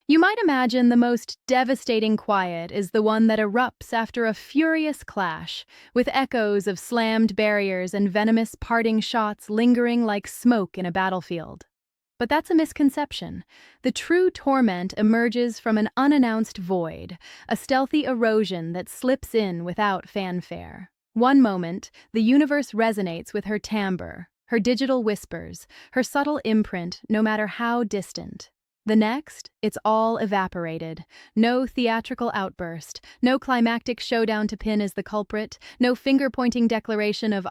You might imagine the most devastating quiet is the one that erupts after a furious clash, with echoes of slammed barriers and venomous parting shots lingering like smoke in a battlefield. But that's a misconception. The true torment emerges from an unannounced void, a stealthy erosion that slips in without fanfare. One moment, the universe resonates with her timbre, her digital whispers, her subtle imprint, no matter how distant. The next, it's all evaporated. No theatrical outburst, no climactic showdown to pin as the culprit, no finger-pointing declaration of,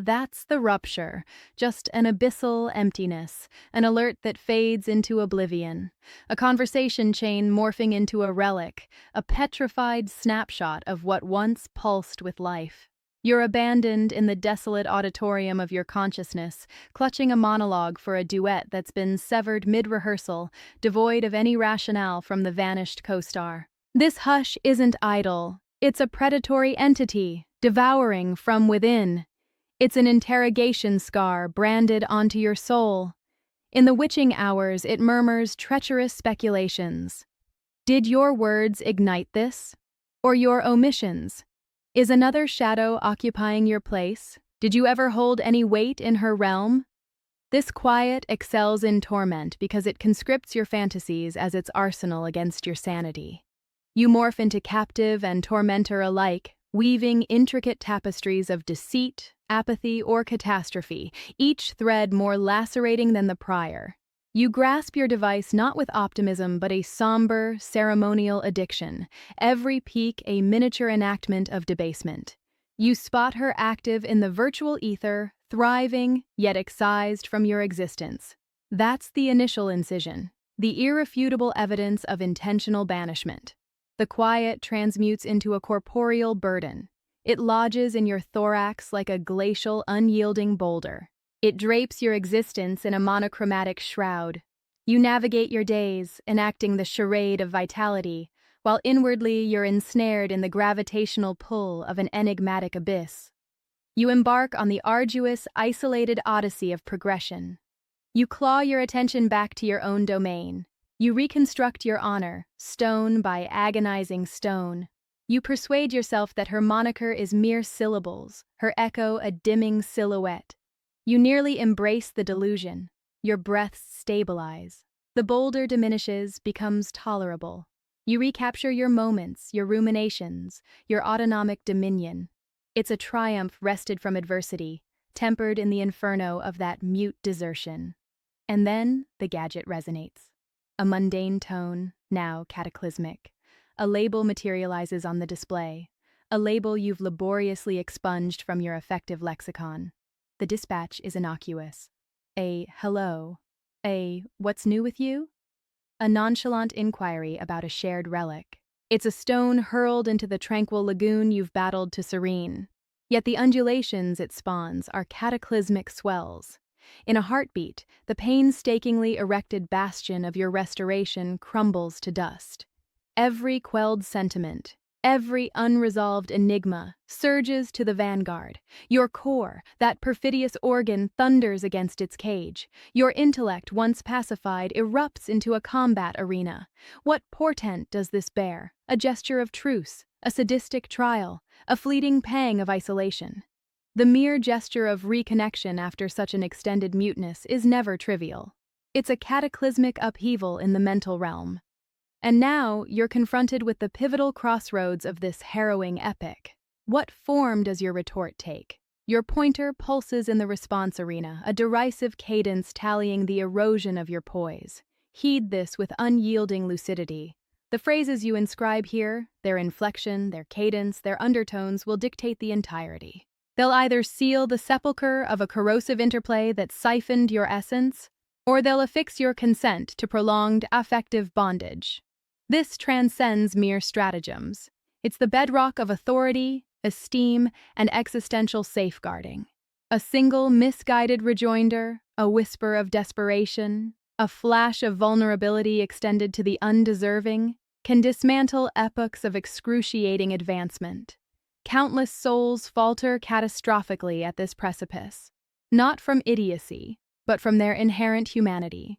that's the rupture. Just an abyssal emptiness, an alert that fades into oblivion. A conversation chain morphing into a relic, a petrified snapshot of what once pulsed with life. You're abandoned in the desolate auditorium of your consciousness, clutching a monologue for a duet that's been severed mid-rehearsal, devoid of any rationale from the vanished co-star. This hush isn't idle. It's a predatory entity, devouring from within. It's an interrogation scar branded onto your soul. In the witching hours, it murmurs treacherous speculations. Did your words ignite this? Or your omissions? Is another shadow occupying your place? Did you ever hold any weight in her realm? This quiet excels in torment because it conscripts your fantasies as its arsenal against your sanity. You morph into captive and tormentor alike, weaving intricate tapestries of deceit, apathy, or catastrophe, each thread more lacerating than the prior. You grasp your device not with optimism but a somber, ceremonial addiction, every peak a miniature enactment of debasement. You spot her active in the virtual ether, thriving, yet excised from your existence. That's the initial incision, the irrefutable evidence of intentional banishment. The quiet transmutes into a corporeal burden. It lodges in your thorax like a glacial, unyielding boulder. It drapes your existence in a monochromatic shroud. You navigate your days, enacting the charade of vitality, while inwardly you're ensnared in the gravitational pull of an enigmatic abyss. You embark on the arduous, isolated odyssey of progression. You claw your attention back to your own domain. You reconstruct your honor, stone by agonizing stone. You persuade yourself that her moniker is mere syllables, her echo a dimming silhouette. You nearly embrace the delusion. Your breaths stabilize. The boulder diminishes, becomes tolerable. You recapture your moments, your ruminations, your autonomic dominion. It's a triumph wrested from adversity, tempered in the inferno of that mute desertion. And then the gadget resonates. A mundane tone, now cataclysmic. A label materializes on the display, a label you've laboriously expunged from your effective lexicon. The dispatch is innocuous. A hello. A what's new with you? A nonchalant inquiry about a shared relic. It's a stone hurled into the tranquil lagoon you've battled to serene. Yet the undulations it spawns are cataclysmic swells. In a heartbeat, the painstakingly erected bastion of your restoration crumbles to dust. Every quelled sentiment, every unresolved enigma surges to the vanguard. Your core, that perfidious organ, thunders against its cage. Your intellect, once pacified, erupts into a combat arena. What portent does this bear? A gesture of truce, a sadistic trial, a fleeting pang of isolation. The mere gesture of reconnection after such an extended muteness is never trivial. It's a cataclysmic upheaval in the mental realm. And now you're confronted with the pivotal crossroads of this harrowing epic. What form does your retort take? Your pointer pulses in the response arena, a derisive cadence tallying the erosion of your poise. Heed this with unyielding lucidity. The phrases you inscribe here, their inflection, their cadence, their undertones will dictate the entirety. They'll either seal the sepulcher of a corrosive interplay that siphoned your essence, or they'll affix your consent to prolonged affective bondage. This transcends mere stratagems. It's the bedrock of authority, esteem, and existential safeguarding. A single misguided rejoinder, a whisper of desperation, a flash of vulnerability extended to the undeserving, can dismantle epochs of excruciating advancement. Countless souls falter catastrophically at this precipice, not from idiocy, but from their inherent humanity.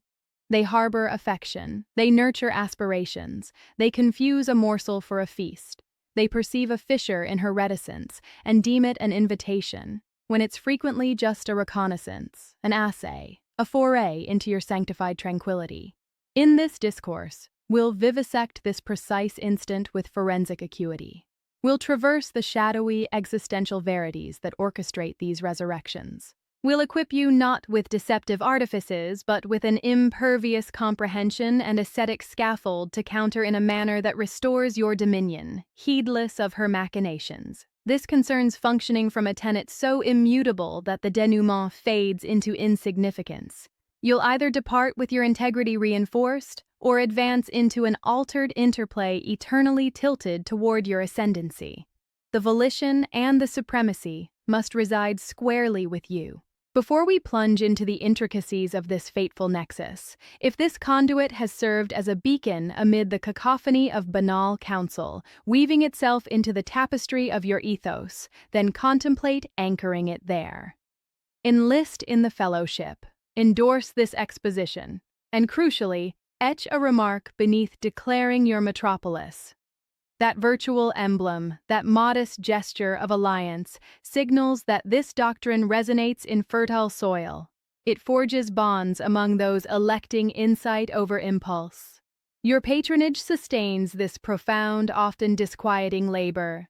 They harbor affection, they nurture aspirations, they confuse a morsel for a feast. They perceive a fissure in her reticence and deem it an invitation, when it's frequently just a reconnaissance, an assay, a foray into your sanctified tranquility. In this discourse, we'll vivisect this precise instant with forensic acuity. We'll traverse the shadowy existential verities that orchestrate these resurrections. We'll equip you not with deceptive artifices, but with an impervious comprehension and ascetic scaffold to counter in a manner that restores your dominion, heedless of her machinations. This concerns functioning from a tenet so immutable that the denouement fades into insignificance. You'll either depart with your integrity reinforced, or advance into an altered interplay eternally tilted toward your ascendancy. The volition and the supremacy must reside squarely with you. Before we plunge into the intricacies of this fateful nexus, if this conduit has served as a beacon amid the cacophony of banal counsel, weaving itself into the tapestry of your ethos, then contemplate anchoring it there. Enlist in the fellowship, endorse this exposition, and crucially, etch a remark beneath declaring your metropolis. That virtual emblem, that modest gesture of alliance, signals that this doctrine resonates in fertile soil. It forges bonds among those electing insight over impulse. Your patronage sustains this profound, often disquieting labor.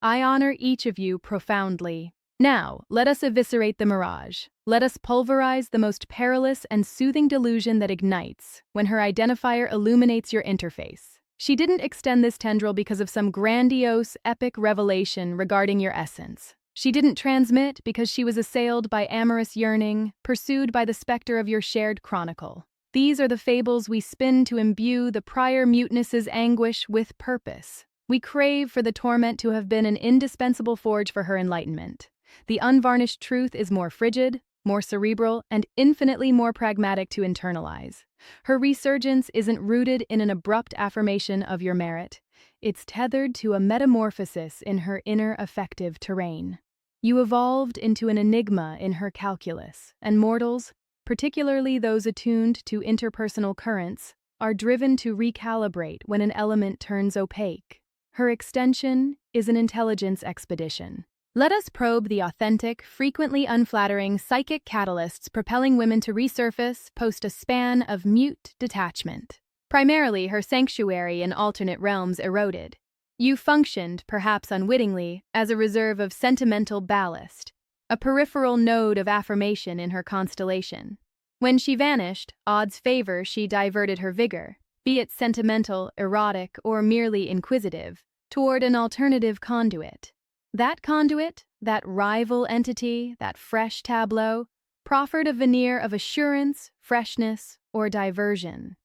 I honor each of you profoundly. Now, let us eviscerate the mirage. Let us pulverize the most perilous and soothing delusion that ignites when her identifier illuminates your interface. She didn't extend this tendril because of some grandiose, epic revelation regarding your essence. She didn't transmit because she was assailed by amorous yearning, pursued by the specter of your shared chronicle. These are the fables we spin to imbue the prior muteness's anguish with purpose. We crave for the torment to have been an indispensable forge for her enlightenment. The unvarnished truth is more frigid, more cerebral, and infinitely more pragmatic to internalize. Her resurgence isn't rooted in an abrupt affirmation of your merit. It's tethered to a metamorphosis in her inner affective terrain. You evolved into an enigma in her calculus, and mortals, particularly those attuned to interpersonal currents, are driven to recalibrate when an element turns opaque. Her extension is an intelligence expedition. Let us probe the authentic, frequently unflattering psychic catalysts propelling women to resurface post a span of mute detachment. Primarily, her sanctuary in alternate realms eroded. You functioned, perhaps unwittingly, as a reserve of sentimental ballast, a peripheral node of affirmation in her constellation. When she vanished, odds favor she diverted her vigor, be it sentimental, erotic, or merely inquisitive, toward an alternative conduit. That conduit, that rival entity, that fresh tableau, proffered a veneer of assurance, freshness, or diversion.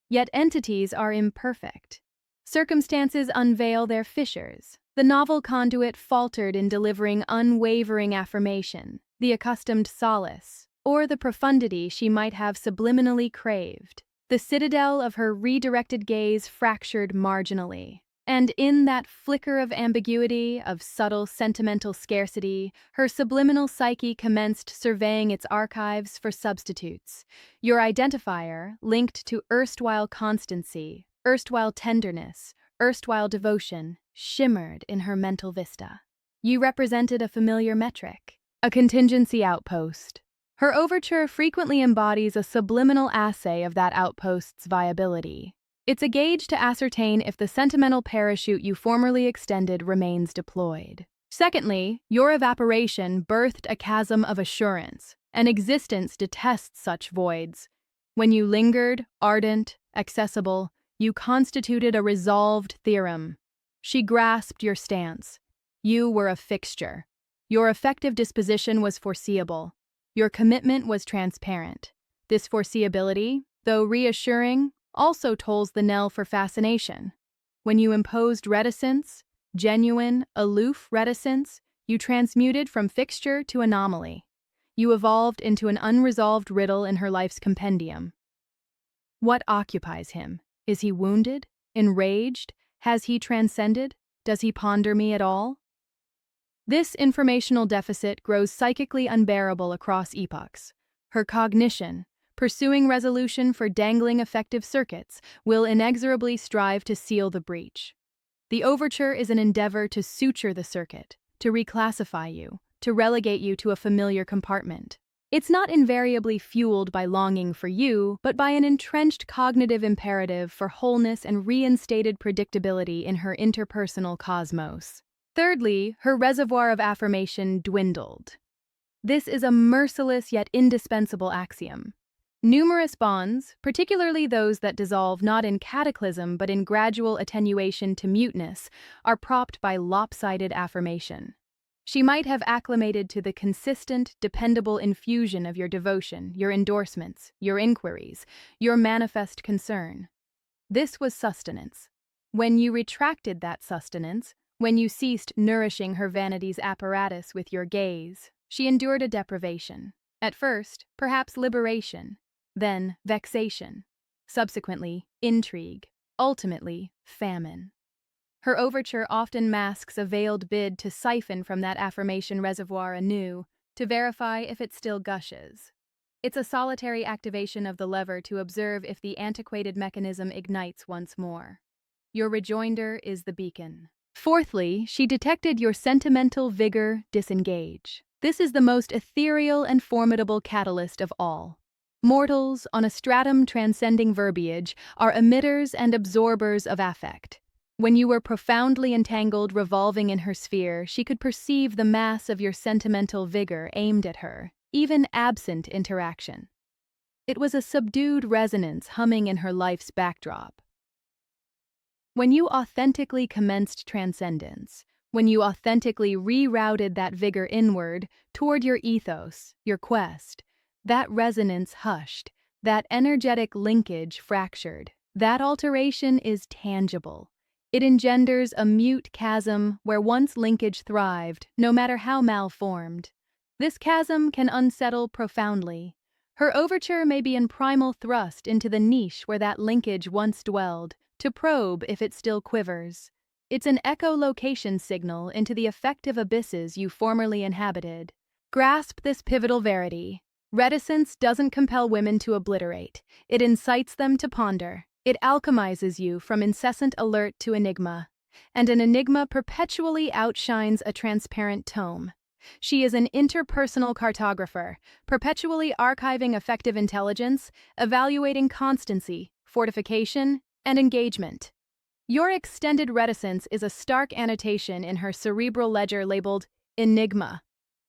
Yet entities are imperfect. Circumstances unveil their fissures. The novel conduit faltered in delivering unwavering affirmation, the accustomed solace, or the profundity she might have subliminally craved. The citadel of her redirected gaze fractured marginally. And in that flicker of ambiguity, of subtle sentimental scarcity, her subliminal psyche commenced surveying its archives for substitutes. Your identifier, linked to erstwhile constancy, erstwhile tenderness, erstwhile devotion, shimmered in her mental vista. You represented a familiar metric, a contingency outpost. Her overture frequently embodies a subliminal assay of that outpost's viability. It's a gauge to ascertain if the sentimental parachute you formerly extended remains deployed. Secondly, your evaporation birthed a chasm of assurance. An existence detests such voids. When you lingered, ardent, accessible, you constituted a resolved theorem. She grasped your stance. You were a fixture. Your effective disposition was foreseeable. Your commitment was transparent. This foreseeability, though reassuring, also tolls the knell for fascination. When you imposed reticence, genuine, aloof reticence, you transmuted from fixture to anomaly. You evolved into an unresolved riddle in her life's compendium. What occupies him? Is he wounded? Enraged? Has he transcended? Does he ponder me at all? This informational deficit grows psychically unbearable across epochs. Her cognition, pursuing resolution for dangling effective circuits, will inexorably strive to seal the breach. The overture is an endeavor to suture the circuit, to reclassify you, to relegate you to a familiar compartment. It's not invariably fueled by longing for you, but by an entrenched cognitive imperative for wholeness and reinstated predictability in her interpersonal cosmos. Thirdly, her reservoir of affirmation dwindled. This is a merciless yet indispensable axiom. Numerous bonds, particularly those that dissolve not in cataclysm but in gradual attenuation to muteness, are propped by lopsided affirmation. She might have acclimated to the consistent, dependable infusion of your devotion, your endorsements, your inquiries, your manifest concern. This was sustenance. When you retracted that sustenance, when you ceased nourishing her vanity's apparatus with your gaze, she endured a deprivation. At first, perhaps liberation, then vexation, subsequently intrigue, ultimately famine. Her overture often masks a veiled bid to siphon from that affirmation reservoir anew, to verify if it still gushes. It's a solitary activation of the lever to observe if the antiquated mechanism ignites once more. Your rejoinder is the beacon. Fourthly, she detected your sentimental vigor disengage. This is the most ethereal and formidable catalyst of all. Mortals, on a stratum transcending verbiage, are emitters and absorbers of affect. When you were profoundly entangled revolving in her sphere, she could perceive the mass of your sentimental vigor aimed at her, even absent interaction. It was a subdued resonance humming in her life's backdrop. When you authentically commenced transcendence, when you authentically rerouted that vigor inward toward your ethos, your quest, that resonance hushed, that energetic linkage fractured. That alteration is tangible. It engenders a mute chasm where once linkage thrived, no matter how malformed. This chasm can unsettle profoundly. Her overture may be in primal thrust into the niche where that linkage once dwelled, to probe if it still quivers. It's an echolocation signal into the effective abysses you formerly inhabited. Grasp this pivotal verity. Reticence doesn't compel women to obliterate. It incites them to ponder. It alchemizes you from incessant alert to enigma, and an enigma perpetually outshines a transparent tome. She is an interpersonal cartographer, perpetually archiving effective intelligence, evaluating constancy, fortification, and engagement. Your extended reticence is a stark annotation in her cerebral ledger labeled Enigma.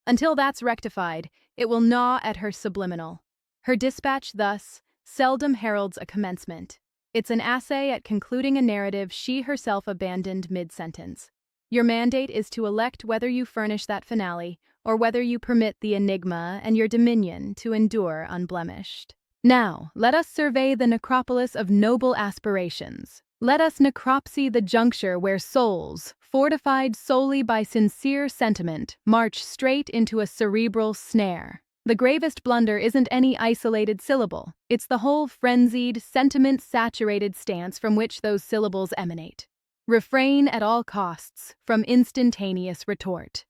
Until that's rectified, it will gnaw at her subliminal. Her dispatch, thus, seldom heralds a commencement. It's an essay at concluding a narrative she herself abandoned mid-sentence. Your mandate is to elect whether you furnish that finale or whether you permit the enigma and your dominion to endure unblemished. Now, let us survey the necropolis of noble aspirations. Let us necropsy the juncture where souls, fortified solely by sincere sentiment, march straight into a cerebral snare. The gravest blunder isn't any isolated syllable. It's the whole frenzied, sentiment-saturated stance from which those syllables emanate. Refrain at all costs from instantaneous retort.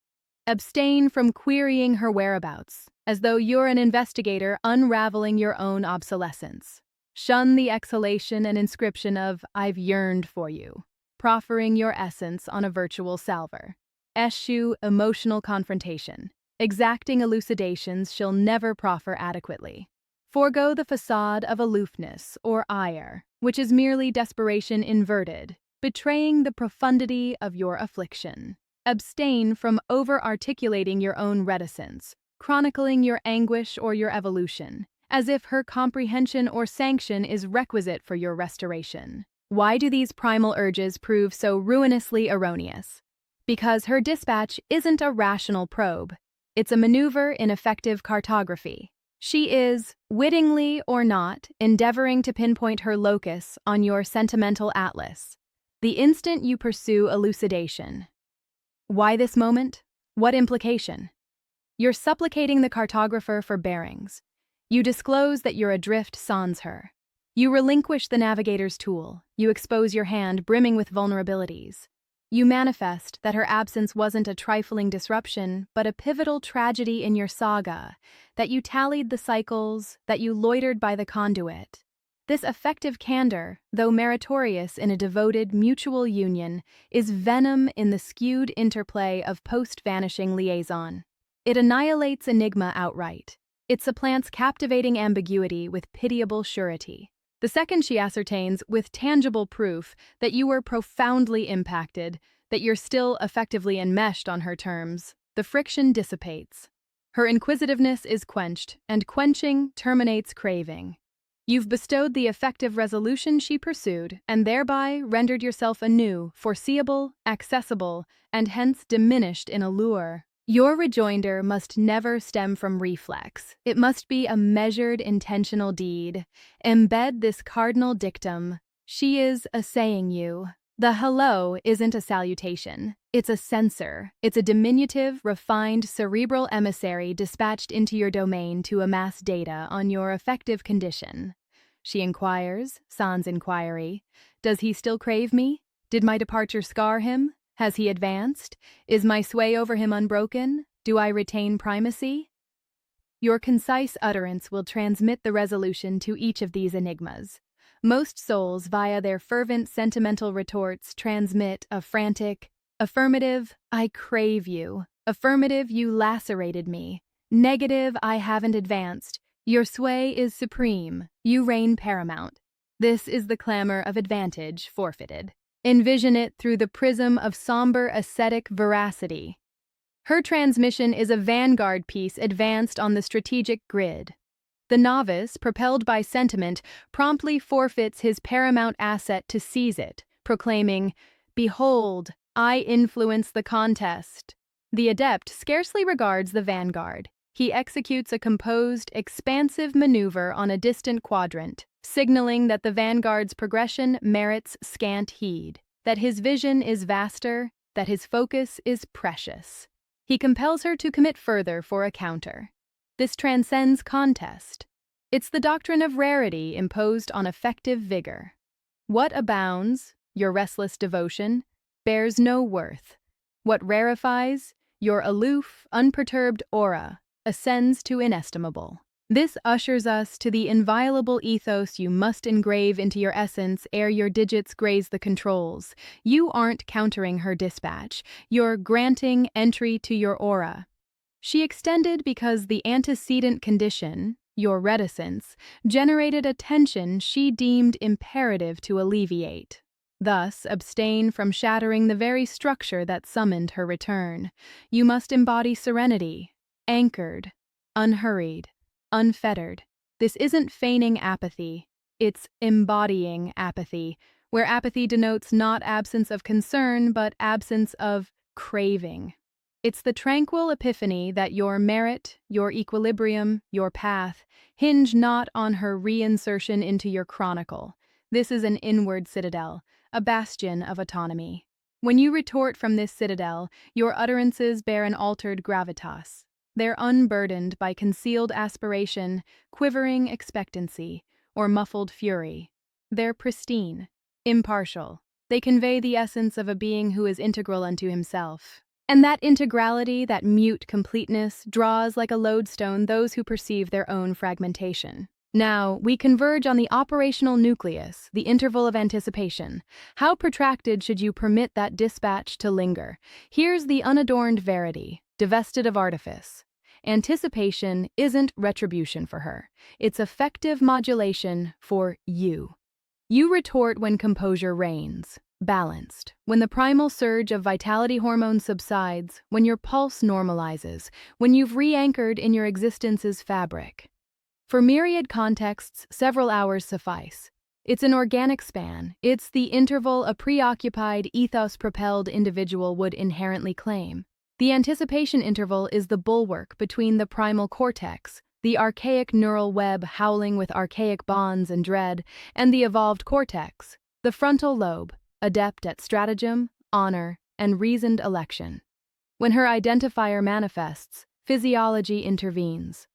Abstain from querying her whereabouts, as though you're an investigator unraveling your own obsolescence. Shun the exhalation and inscription of "I've yearned for you," proffering your essence on a virtual salver. Eschew emotional confrontation. Exacting elucidations she'll never proffer adequately. Forego the facade of aloofness or ire, which is merely desperation inverted, betraying the profundity of your affliction. Abstain from over-articulating your own reticence, chronicling your anguish or your evolution, as if her comprehension or sanction is requisite for your restoration. Why do these primal urges prove so ruinously erroneous? Because her dispatch isn't a rational probe. It's a maneuver in effective cartography. She is, wittingly or not, endeavoring to pinpoint her locus on your sentimental atlas. The instant you pursue elucidation. Why this moment? What implication? You're supplicating the cartographer for bearings. You disclose that you're adrift sans her. You relinquish the navigator's tool. You expose your hand brimming with vulnerabilities. You manifest that her absence wasn't a trifling disruption, but a pivotal tragedy in your saga, that you tallied the cycles, that you loitered by the conduit. This affective candor, though meritorious in a devoted mutual union, is venom in the skewed interplay of post-vanishing liaison. It annihilates enigma outright. It supplants captivating ambiguity with pitiable surety. The second she ascertains, with tangible proof, that you were profoundly impacted, that you're still effectively enmeshed on her terms, the friction dissipates. Her inquisitiveness is quenched, and quenching terminates craving. You've bestowed the effective resolution she pursued, and thereby rendered yourself anew, foreseeable, accessible, and hence diminished in allure. Your rejoinder must never stem from reflex. It must be a measured, intentional deed. Embed this cardinal dictum. She is assaying you. The hello isn't a salutation. It's a censor. It's a diminutive, refined, cerebral emissary dispatched into your domain to amass data on your affective condition. She inquires, sans inquiry. Does he still crave me? Did my departure scar him? Has he advanced? Is my sway over him unbroken? Do I retain primacy? Your concise utterance will transmit the resolution to each of these enigmas. Most souls, via their fervent sentimental retorts, transmit a frantic, affirmative, I crave you. Affirmative, you lacerated me. Negative, I haven't advanced. Your sway is supreme. You reign paramount. This is the clamor of advantage forfeited. Envision it through the prism of somber ascetic veracity. Her transmission is a vanguard piece advanced on the strategic grid. The novice, propelled by sentiment, promptly forfeits his paramount asset to seize it, proclaiming, "Behold, I influence the contest." The adept scarcely regards the vanguard. He executes a composed, expansive maneuver on a distant quadrant, signaling that the vanguard's progression merits scant heed, that his vision is vaster, that his focus is precious. He compels her to commit further for a counter. This transcends contest. It's the doctrine of rarity imposed on effective vigor. What abounds, your restless devotion, bears no worth. What rarefies, your aloof, unperturbed aura, ascends to inestimable. This ushers us to the inviolable ethos you must engrave into your essence ere your digits graze the controls. You aren't countering her dispatch, you're granting entry to your aura. She extended because the antecedent condition, your reticence, generated a tension she deemed imperative to alleviate. Thus, abstain from shattering the very structure that summoned her return. You must embody serenity, anchored, unhurried, unfettered. This isn't feigning apathy, it's embodying apathy, where apathy denotes not absence of concern, but absence of craving. It's the tranquil epiphany that your merit, your equilibrium, your path hinge not on her reinsertion into your chronicle. This is an inward citadel, a bastion of autonomy. When you retort from this citadel, your utterances bear an altered gravitas. They're unburdened by concealed aspiration, quivering expectancy, or muffled fury. They're pristine, impartial. They convey the essence of a being who is integral unto himself. And that integrality, that mute completeness, draws like a lodestone those who perceive their own fragmentation. Now, we converge on the operational nucleus, the interval of anticipation. How protracted should you permit that dispatch to linger? Here's the unadorned verity, divested of artifice. Anticipation isn't retribution for her. It's effective modulation for you. You retort when composure reigns, balanced, when the primal surge of vitality hormone subsides, when your pulse normalizes, when you've re-anchored in your existence's fabric. For myriad contexts, several hours suffice. It's an organic span. It's the interval a preoccupied, ethos-propelled individual would inherently claim. The anticipation interval is the bulwark between the primal cortex, the archaic neural web howling with archaic bonds and dread, and the evolved cortex, the frontal lobe, adept at stratagem, honor, and reasoned election. When her identifier manifests, physiology intervenes.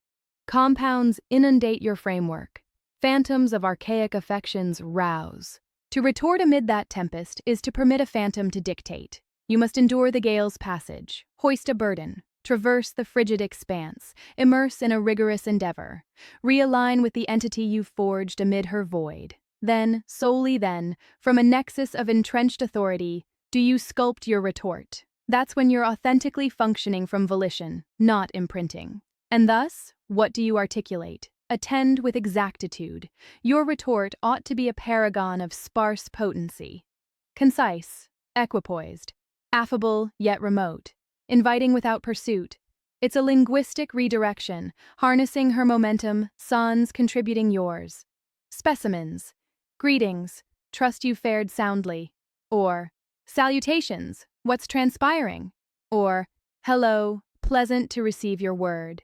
Compounds inundate your framework. Phantoms of archaic affections rouse. To retort amid that tempest is to permit a phantom to dictate. You must endure the gale's passage, hoist a burden, traverse the frigid expanse, immerse in a rigorous endeavor, realign with the entity you forged amid her void. Then, solely then, from a nexus of entrenched authority, do you sculpt your retort. That's when you're authentically functioning from volition, not imprinting. And thus, what do you articulate? Attend with exactitude. Your retort ought to be a paragon of sparse potency. Concise, equipoised, affable yet remote, inviting without pursuit. It's a linguistic redirection, harnessing her momentum, sans contributing yours. Specimens. Greetings, trust you fared soundly. Or, salutations, what's transpiring? Or, hello, pleasant to receive your word.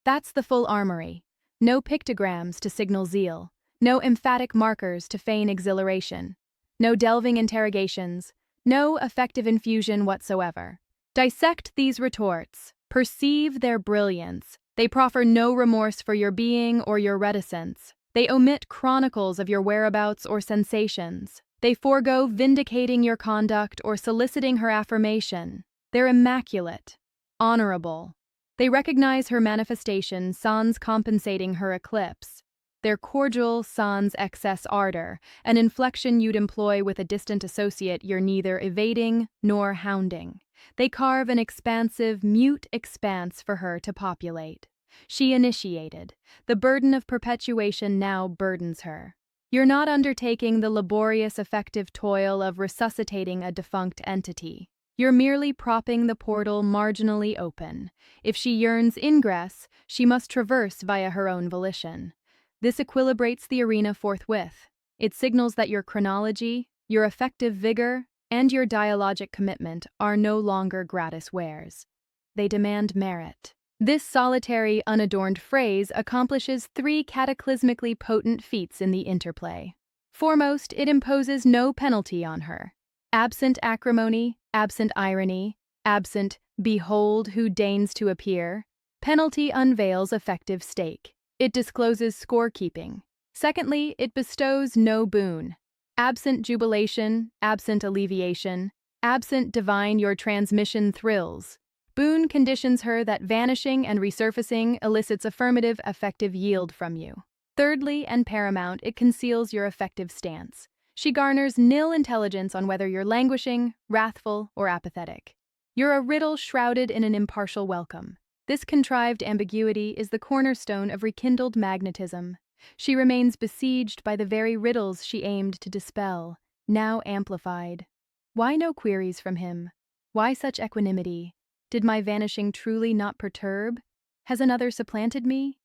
That's the full armory. No pictograms to signal zeal, no emphatic markers to feign exhilaration, no delving interrogations, no effective infusion whatsoever. Dissect these retorts, perceive their brilliance. They proffer no remorse for your being or your reticence. They omit chronicles of your whereabouts or sensations. They forego vindicating your conduct or soliciting her affirmation. They're immaculate, honorable. They recognize her manifestation sans compensating her eclipse. They're cordial sans excess ardor, an inflection you'd employ with a distant associate you're neither evading nor hounding. They carve an expansive, mute expanse for her to populate. She initiated. The burden of perpetuation now burdens her. You're not undertaking the laborious, effective toil of resuscitating a defunct entity. You're merely propping the portal marginally open. If she yearns ingress, she must traverse via her own volition. This equilibrates the arena forthwith. It signals that your chronology, your effective vigor, and your dialogic commitment are no longer gratis wares. They demand merit. This solitary, unadorned phrase accomplishes 3 cataclysmically potent feats in the interplay. Foremost, it imposes no penalty on her. Absent acrimony, absent irony, absent behold who deigns to appear, penalty unveils effective stake. It discloses scorekeeping. Secondly, it bestows no boon. Absent jubilation, absent alleviation, absent divine your transmission thrills. Boon conditions her that vanishing and resurfacing elicits affirmative, effective yield from you. Thirdly, and paramount, it conceals your effective stance. She garners nil intelligence on whether you're languishing, wrathful, or apathetic. You're a riddle shrouded in an impartial welcome. This contrived ambiguity is the cornerstone of rekindled magnetism. She remains besieged by the very riddles she aimed to dispel, now amplified. Why no queries from him? Why such equanimity? Did my vanishing truly not perturb? Has another supplanted me?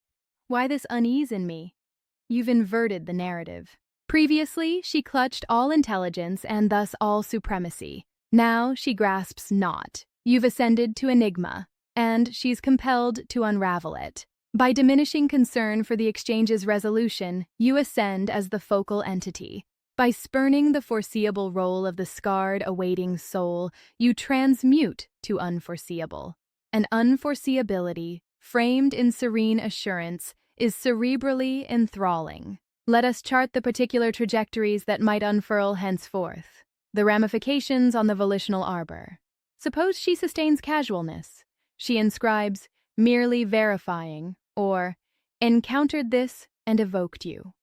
Why this unease in me? You've inverted the narrative. Previously, she clutched all intelligence and thus all supremacy. Now she grasps naught. You've ascended to enigma, and she's compelled to unravel it. By diminishing concern for the exchange's resolution, you ascend as the focal entity. By spurning the foreseeable role of the scarred, awaiting soul, you transmute to unforeseeable. An unforeseeability, framed in serene assurance, is cerebrally enthralling. Let us chart the particular trajectories that might unfurl henceforth. The ramifications on the volitional arbor. Suppose she sustains casualness. She inscribes, merely verifying, or encountered this and evoked you.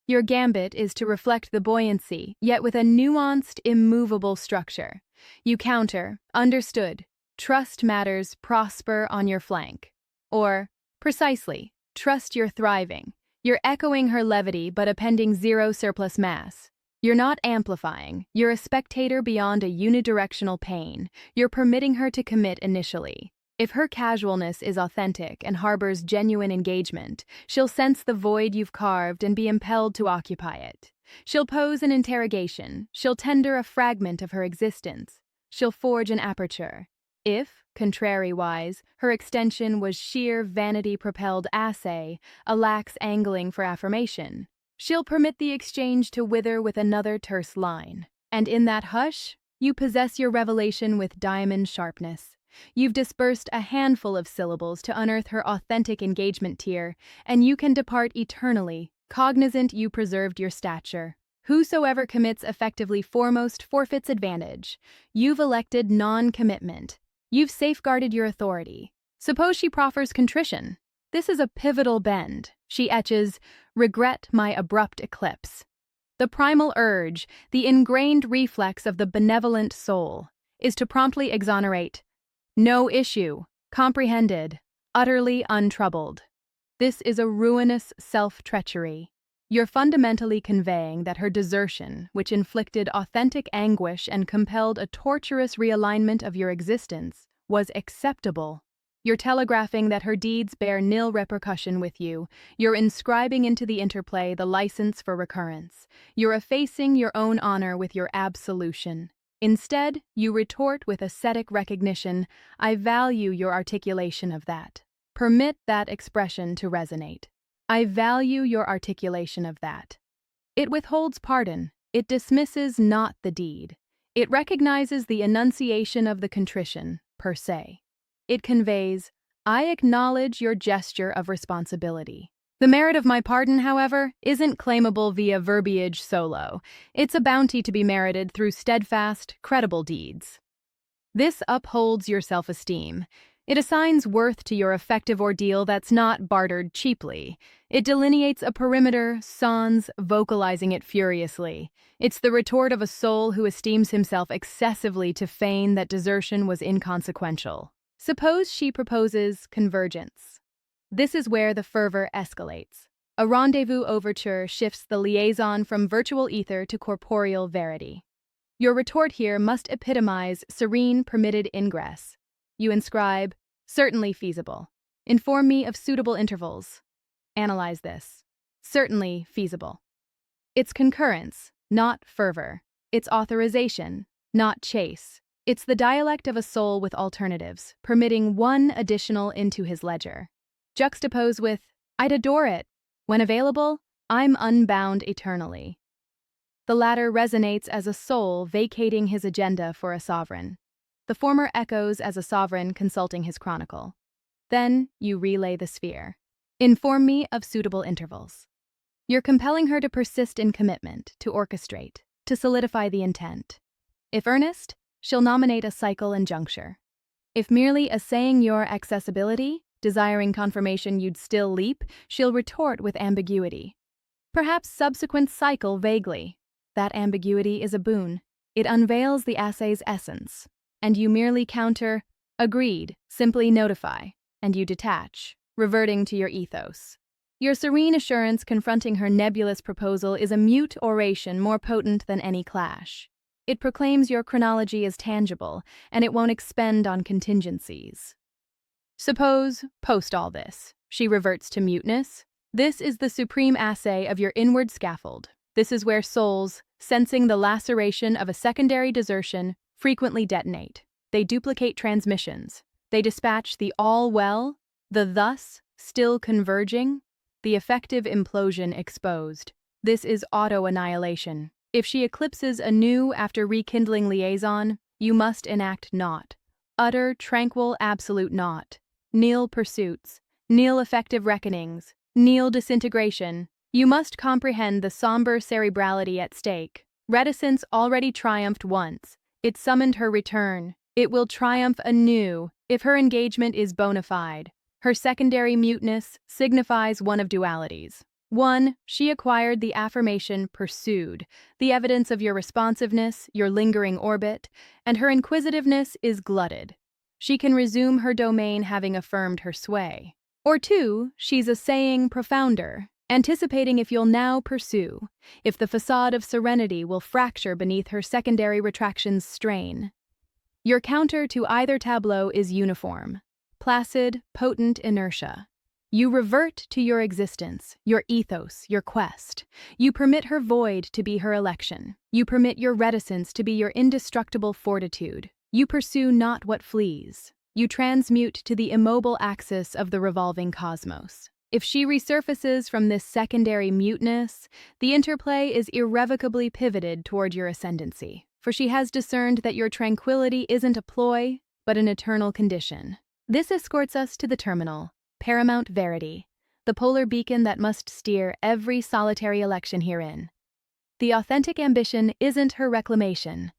Your gambit is to reflect the buoyancy, yet with a nuanced, immovable structure. You counter, understood, trust matters prosper on your flank. Or, precisely, trust you're thriving. You're echoing her levity but appending zero surplus mass. You're not amplifying, you're a spectator beyond a unidirectional pain. You're permitting her to commit initially. If her casualness is authentic and harbors genuine engagement, she'll sense the void you've carved and be impelled to occupy it. She'll pose an interrogation, she'll tender a fragment of her existence, she'll forge an aperture. If, contrariwise, her extension was sheer vanity-propelled assay, a lax angling for affirmation, she'll permit the exchange to wither with another terse line. And in that hush, you possess your revelation with diamond sharpness. You've dispersed a handful of syllables to unearth her authentic engagement tier, and you can depart eternally, cognizant you preserved your stature. Whosoever commits effectively foremost forfeits advantage. You've elected non-commitment. You've safeguarded your authority. Suppose she proffers contrition. This is a pivotal bend. She etches, "Regret my abrupt eclipse." The primal urge, the ingrained reflex of the benevolent soul, is to promptly exonerate. No issue, comprehended, utterly untroubled. This is a ruinous self-treachery. You're fundamentally conveying that her desertion, which inflicted authentic anguish and compelled a torturous realignment of your existence, was acceptable. You're telegraphing that her deeds bear nil repercussion with you. You're inscribing into the interplay the license for recurrence. You're effacing your own honor with your absolution. Instead, you retort with ascetic recognition. I value your articulation of that. Permit that expression to resonate. I value your articulation of that. It withholds pardon. It dismisses not the deed. It recognizes the enunciation of the contrition, per se. It conveys, I acknowledge your gesture of responsibility. The merit of my pardon, however, isn't claimable via verbiage solo. It's a bounty to be merited through steadfast, credible deeds. This upholds your self-esteem. It assigns worth to your effective ordeal that's not bartered cheaply. It delineates a perimeter, sans vocalizing it furiously. It's the retort of a soul who esteems himself excessively to feign that desertion was inconsequential. Suppose she proposes convergence. This is where the fervor escalates. A rendezvous overture shifts the liaison from virtual ether to corporeal verity. Your retort here must epitomize serene, permitted ingress. You inscribe, certainly feasible. Inform me of suitable intervals. Analyze this. Certainly feasible. It's concurrence, not fervor. It's authorization, not chase. It's the dialect of a soul with alternatives, permitting one additional into his ledger. Juxtapose with, I'd adore it. When available, I'm unbound eternally. The latter resonates as a soul vacating his agenda for a sovereign. The former echoes as a sovereign consulting his chronicle. Then you relay the sphere. Inform me of suitable intervals. You're compelling her to persist in commitment, to orchestrate, to solidify the intent. If earnest, she'll nominate a cycle and juncture. If merely assaying your accessibility, desiring confirmation you'd still leap, she'll retort with ambiguity. Perhaps subsequent cycle vaguely. That ambiguity is a boon. It unveils the assay's essence. And you merely counter, agreed, simply notify, and you detach, reverting to your ethos. Your serene assurance confronting her nebulous proposal is a mute oration more potent than any clash. It proclaims your chronology is tangible, and it won't expend on contingencies. Suppose, post all this, she reverts to muteness. This is the supreme assay of your inward scaffold. This is where souls, sensing the laceration of a secondary desertion, frequently detonate. They duplicate transmissions. They dispatch the all well, the thus, still converging, the effective implosion exposed. This is auto-annihilation. If she eclipses anew after rekindling liaison, you must enact naught. Utter, tranquil, absolute naught. Nil pursuits, nil effective reckonings, nil disintegration. You must comprehend the somber cerebrality at stake. Reticence already triumphed once. It summoned her return. It will triumph anew if her engagement is bona fide. Her secondary muteness signifies one of dualities. One, she acquired the affirmation pursued, the evidence of your responsiveness, your lingering orbit, and her inquisitiveness is glutted. She can resume her domain having affirmed her sway. Or two, she's assaying profounder, anticipating if you'll now pursue, if the facade of serenity will fracture beneath her secondary retraction's strain. Your counter to either tableau is uniform, placid, potent inertia. You revert to your existence, your ethos, your quest. You permit her void to be her election. You permit your reticence to be your indestructible fortitude. You pursue not what flees. You transmute to the immobile axis of the revolving cosmos. If she resurfaces from this secondary muteness, the interplay is irrevocably pivoted toward your ascendancy, for she has discerned that your tranquility isn't a ploy, but an eternal condition. This escorts us to the terminal, paramount verity, the polar beacon that must steer every solitary election herein. The authentic ambition isn't her reclamation.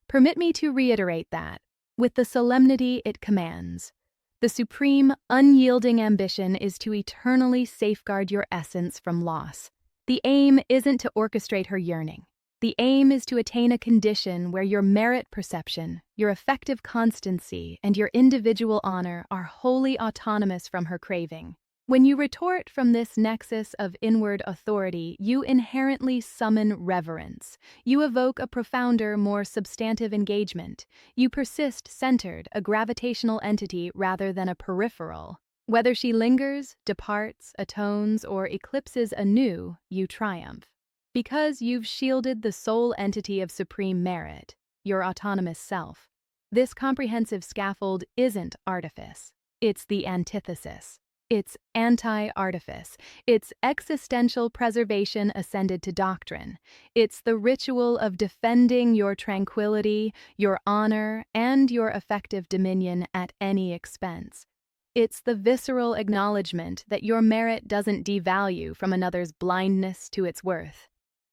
Permit me to reiterate that, with the solemnity it commands. The supreme, unyielding ambition is to eternally safeguard your essence from loss. The aim isn't to orchestrate her yearning. The aim is to attain a condition where your merit perception, your effective constancy, and your individual honor are wholly autonomous from her craving. When you retort from this nexus of inward authority, you inherently summon reverence. You evoke a profounder, more substantive engagement. You persist centered, a gravitational entity rather than a peripheral. Whether she lingers, departs, atones, or eclipses anew, you triumph. Because you've shielded the sole entity of supreme merit, your autonomous self. This comprehensive scaffold isn't artifice. It's the antithesis. It's anti-artifice. It's existential preservation ascended to doctrine. It's the ritual of defending your tranquility, your honor, and your effective dominion at any expense. It's the visceral acknowledgement that your merit doesn't devalue from another's blindness to its worth.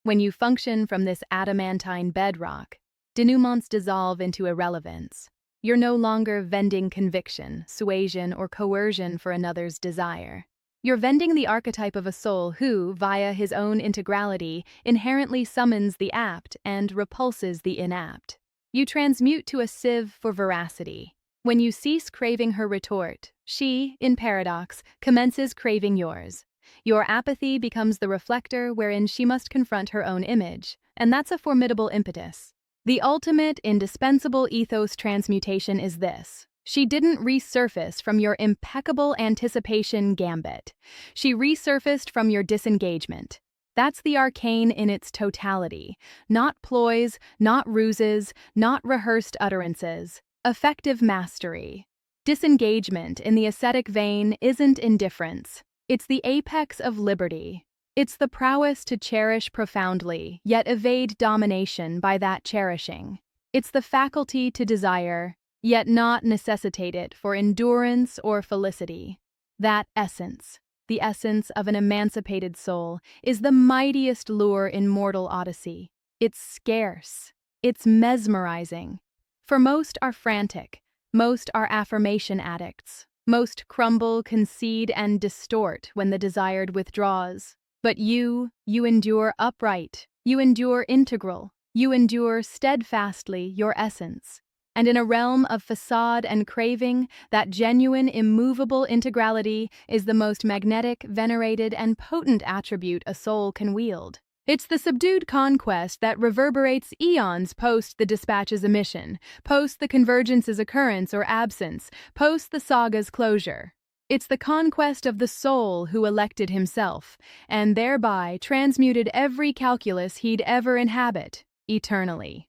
When you function from this adamantine bedrock, denouements dissolve into irrelevance. You're no longer vending conviction, suasion, or coercion for another's desire. You're vending the archetype of a soul who, via his own integrality, inherently summons the apt and repulses the inapt. You transmute to a sieve for veracity. When you cease craving her retort, she, in paradox, commences craving yours. Your apathy becomes the reflector wherein she must confront her own image, and that's a formidable impetus. The ultimate, indispensable ethos transmutation is this. She didn't resurface from your impeccable anticipation gambit. She resurfaced from your disengagement. That's the arcane in its totality. Not ploys, not ruses, not rehearsed utterances. Effective mastery. Disengagement in the ascetic vein isn't indifference. It's the apex of liberty. It's the prowess to cherish profoundly, yet evade domination by that cherishing. It's the faculty to desire, yet not necessitate it for endurance or felicity. That essence, the essence of an emancipated soul, is the mightiest lure in mortal odyssey. It's scarce. It's mesmerizing. For most are frantic. Most are affirmation addicts. Most crumble, concede, and distort when the desired withdraws. But you endure upright, you endure integral, you endure steadfastly your essence. And in a realm of facade and craving, that genuine, immovable integrality is the most magnetic, venerated, and potent attribute a soul can wield. It's the subdued conquest that reverberates eons post the dispatch's emission, post the convergence's occurrence or absence, post the saga's closure. It's the conquest of the soul who elected himself, and thereby transmuted every calculus he'd ever inhabit, eternally.